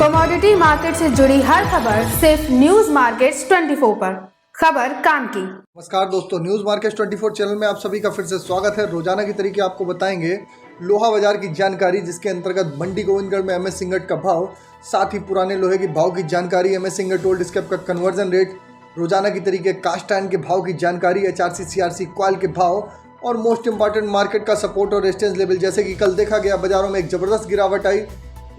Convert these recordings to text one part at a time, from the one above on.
Commodity market से जुड़ी हर खबर सिर्फ न्यूज मार्केट्स 24 पर। खबर काम की। नमस्कार दोस्तों, न्यूज मार्केट्स 24 चैनल में आप सभी का फिर से स्वागत है। रोजाना की तरीके आपको बताएंगे लोहा बाजार की जानकारी, जिसके अंतर्गत मंडी गोविंदगढ़ में एमएस इंगट का भाव, साथ ही पुराने लोहे के भाव की जानकारी, एमएस इंगट ओल्ड स्क्रैप का कन्वर्जन रेट, रोजाना की तरीके कास्ट आयरन के भाव की जानकारी, एचआरसी सीआरसी क्वाल के भाव और मोस्ट इंपॉर्टेंट मार्केट का सपोर्ट और रेजिस्टेंस लेवल। जैसे कि कल देखा गया बाजारों में एक ज़बरदस्त गिरावट आई,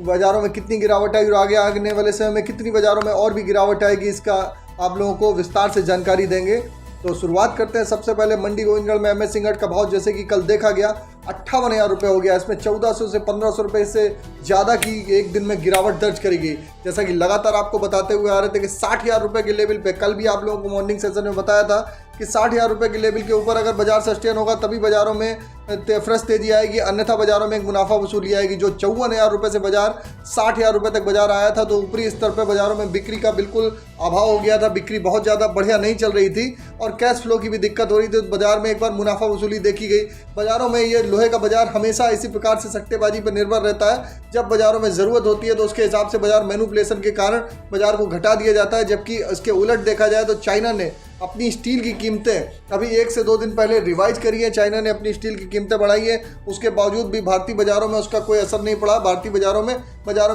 बाजारों में कितनी गिरावट आई और आगे आने वाले समय में कितनी बाजारों में और भी गिरावट आएगी, इसका आप लोगों को विस्तार से जानकारी देंगे। तो शुरुआत करते हैं। सबसे पहले मंडी गोविंदगढ़ में एमएस इंगट का भाव, जैसे कि कल देखा गया 58,000 रुपये हो गया। इसमें 1400 से 1500 रुपये से ज़्यादा की एक दिन में गिरावट दर्ज करी गई। जैसा कि लगातार आपको बताते हुए आ रहे थे कि 60,000 रुपये के लेवल पे, कल भी आप लोगों को मॉर्निंग सेशन में बताया था कि 60,000 रुपये के लेवल के ऊपर अगर बाजार सस्टेन होगा तभी बाजारों में फ्रेश तेजी आएगी, अन्यथा बाजारों में एक मुनाफा वसूली आएगी। जो 54,000 रुपये से बाजार 60,000 रुपये तक बाजार आया था, तो ऊपरी स्तर पर बाजारों में बिक्री का बिल्कुल अभाव हो गया था। बिक्री बहुत ज़्यादा बढ़िया नहीं चल रही थी और कैश फ्लो की भी दिक्कत हो रही थी। तो बाजार में एक बार मुनाफा वसूली देखी गई। बाजारों में ये लोहे का बाजार हमेशा इसी प्रकार से सट्टेबाजी पर निर्भर रहता है। जब बाजारों में ज़रूरत होती है तो उसके हिसाब से बाजार मैनिपुलेशन के कारण बाजार को घटा दिया जाता है। जबकि इसके उलट देखा जाए तो चाइना ने अपनी स्टील की कीमतें अभी 1 से 2 दिन पहले रिवाइज करी है। चाइना ने अपनी स्टील की कीमतें बढ़ाई है, उसके बावजूद भी भारतीय बाजारों में उसका कोई असर नहीं पड़ा। भारतीय बाजारों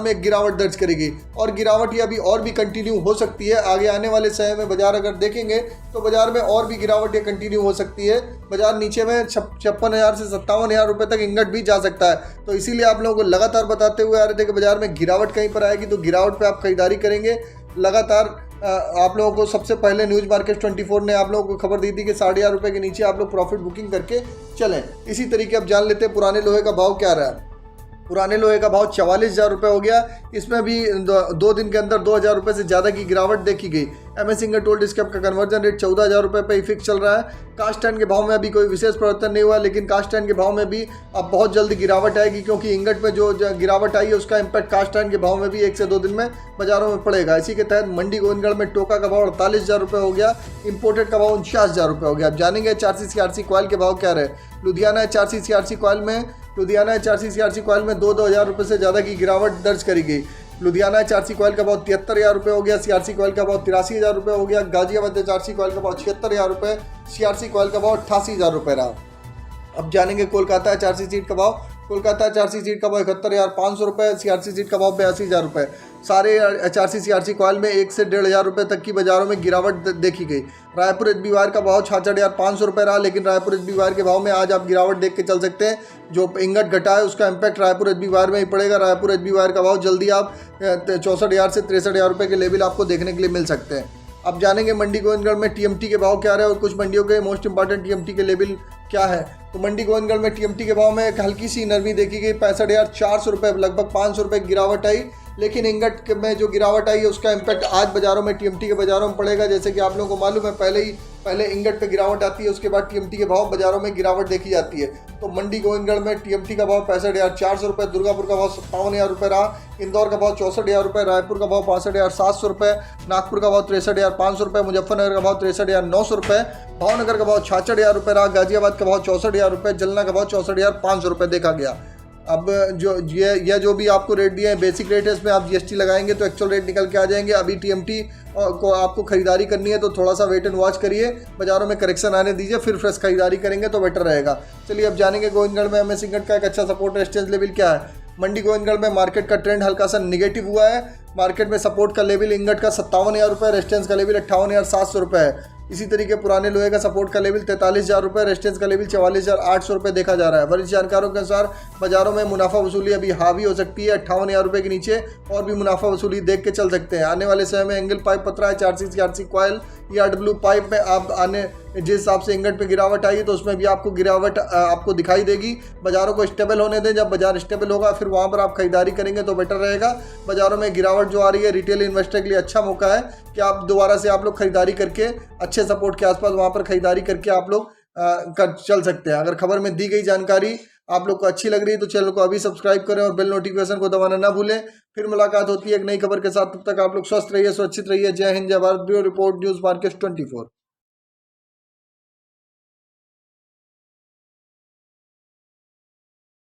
में एक गिरावट दर्ज करेगी और गिरावट ये अभी और भी कंटिन्यू हो सकती है। आगे आने वाले समय में बाजार अगर देखेंगे तो बाजार में और भी गिरावट ये कंटिन्यू हो सकती है। बाजार नीचे में 56,000 से 57,000 रुपये तक इंगट भी जा सकता है। तो इसीलिए आप लोगों को लगातार बताते हुए आ रहे थे कि बाजार में गिरावट कहीं पर आएगी तो गिरावट पर आप खरीदारी करेंगे। लगातार आप लोगों को सबसे पहले न्यूज़ मार्केट 24 ने आप लोगों को खबर दी थी कि 60,000 रुपये के नीचे आप लोग प्रॉफिट बुकिंग करके चलें। इसी तरीके अब जान लेते हैं पुराने लोहे का भाव क्या रहा। पुराने लोहे का भाव 44,000 रुपये हो गया। इसमें भी 2 दिन के अंदर 2,000 रुपये से ज़्यादा की गिरावट देखी गई। एमएस इंगट ओल्ड स्क्रैप का कन्वर्जन रेट 14,000 रुपये पर ही फिक्स चल रहा है। कास्ट आयरन के भाव में अभी कोई विशेष परिवर्तन नहीं हुआ, लेकिन कास्ट आयरन के भाव में भी अब बहुत जल्दी गिरावट आएगी, क्योंकि इंगट में जो गिरावट आई है उसका इम्पैक्ट कास्ट आयरन के भाव में भी 1 से 2 दिन में बाजारों में पड़ेगा। इसी के तहत मंडी गोविंदगढ़ में टोका का भाव 48,000 रुपये हो गया, इंपोर्टेड का भाव 49,000 रुपये हो गया। अब जानेंगे एचआरसी सीआरसी क्वाल के भाव क्या रहे। लुधियाना एचआरसी सीआरसी क्वाल में 2,000 रुपये से ज़्यादा की गिरावट दर्ज करी गई। लुधियाना एचआरसी क्वाल का भाव 73,000 रुपये हो गया। सीआरसी क्वाल का भाव 83,000 रुपये हो गया। गाजियाबाद एचआरसी क्वाल का भाव 76,000 रुपये। सीआरसी क्वाल का भाव 88,000 रुपये रहा। अब जानेंगे कोलकाता एचआरसी सीट का भाव। कोलकाता एचआरसी सीट का भाव 71,500 रुपये। सीआरसी सीट का भाव 82,000 रुपये। सारे एचआरसी सीआरसी क्वाल में 1 से 1,500 रुपये तक की बाजारों में गिरावट देखी गई। रायपुर एचबी वायर का भाव 66,500 रुपये रहा, लेकिन रायपुर एचबी वायर के भाव में आज आप गिरावट देख के चल सकते हैं। जो इंगट घटा है उसका इम्पैक्ट रायपुर एचबी वायर में ही पड़ेगा। रायपुर एचबी वायर का भाव जल्दी आप 64,000 से 63,000 रुपये के लेवल आपको देखने के लिए मिल सकते हैं। अब जानेंगे मंडी गोविंदगढ़ में टीएमटी के भाव क्या रहे और कुछ मंडियों के मोस्ट इंपॉर्टेंट टीएमटी के लेवल क्या है। तो मंडी गोविंदगढ़ में टीएमटी के भाव में एक हल्की सी नरमी देखी गई। 65,400 रुपये, लगभग 500 रुपये की गिरावट आई। लेकिन इंगट में जो गिरावट आई है उसका इम्पैक्ट आज बाजारों में टीएमटी के बाजारों में पड़ेगा। जैसे कि आप लोगों को मालूम है, पहले इंगट पे गिरावट आती है, उसके बाद टीएमटी के भाव बाजारों में गिरावट देखी जाती है। तो मंडी गोविंदगढ़ में टीएमटी का भाव 65,400 रुपये, दुर्गापुर का भाव 57,000 रुपये रहा, इंदौर का भाव 64,000 रुपये, रायपुर का भाव 65,700 रुपये, नागपुर का भाव 63,500 रुपये, मुजफ्फरनगर का भाव 63,900 रुपये, भावनगर का भाव 66,000 रुपये रहा, गाजियाबाद का भाव 64,000 रुपये, जलना का भाव 64,500 रुपये देखा गया। अब जो भी आपको रेट दिए हैं बेसिक रेट है, इसमें आप जीएसटी लगाएंगे तो एक्चुअल रेट निकल के आ जाएंगे। अभी टीएमटी को आपको खरीदारी करनी है तो थोड़ा सा वेट एंड वॉच करिए, बाजारों में करेक्शन आने दीजिए, फिर फ्रेश खरीदारी करेंगे तो बेटर रहेगा। चलिए अब जानेंगे गोविंदगढ़ में एमएस इंगट का एक अच्छा सपोर्ट रेजिस्टेंस लेवल क्या है। मंडी गोविंदगढ़ में मार्केट का ट्रेंड हल्का सा निगेटिव हुआ है। मार्केट में सपोर्ट का लेवल इंगट का 57,000 रुपये, रेजिस्टेंस का लेवल 58,700 रुपये है। इसी तरीके पुराने लोहे का सपोर्ट का लेवल 43,000 रुपये, रेजिस्टेंस का लेवल 44,800 रुपये देखा जा रहा है। वरिष्ठ जानकारों के अनुसार बाजारों में मुनाफा वसूली अभी हावी हो सकती है। 58,000 रुपये के नीचे और भी मुनाफा वसूली देख के चल सकते हैं। आने वाले समय में एंगल पाइप पतरा, एचआरसी सीआरसी क्वाइल या डब्ल्यू पाइप में आप जिस हिसाब से इंगट पे गिरावट आई है तो उसमें भी आपको गिरावट आपको दिखाई देगी। बाजारों को स्टेबल होने दें, जब बाजार स्टेबल होगा फिर वहाँ पर आप खरीदारी करेंगे तो बेटर रहेगा। बाजारों में गिरावट जो आ रही है रिटेल इन्वेस्टर के लिए अच्छा मौका है कि आप दोबारा से आप लोग खरीदारी करके अच्छे सपोर्ट के आसपास वहाँ पर खरीदारी करके आप लोग चल सकते हैं। अगर खबर में दी गई जानकारी आप लोग को अच्छी लग रही है तो चैनल को अभी सब्सक्राइब करें और बेल नोटिफिकेशन को दबाना ना भूलें। फिर मुलाकात होती है एक नई खबर के साथ, तब तक आप लोग स्वस्थ रहिए, सुरक्षित रहिए। जय हिंद, जय Bharat. Bureau report, news market 24।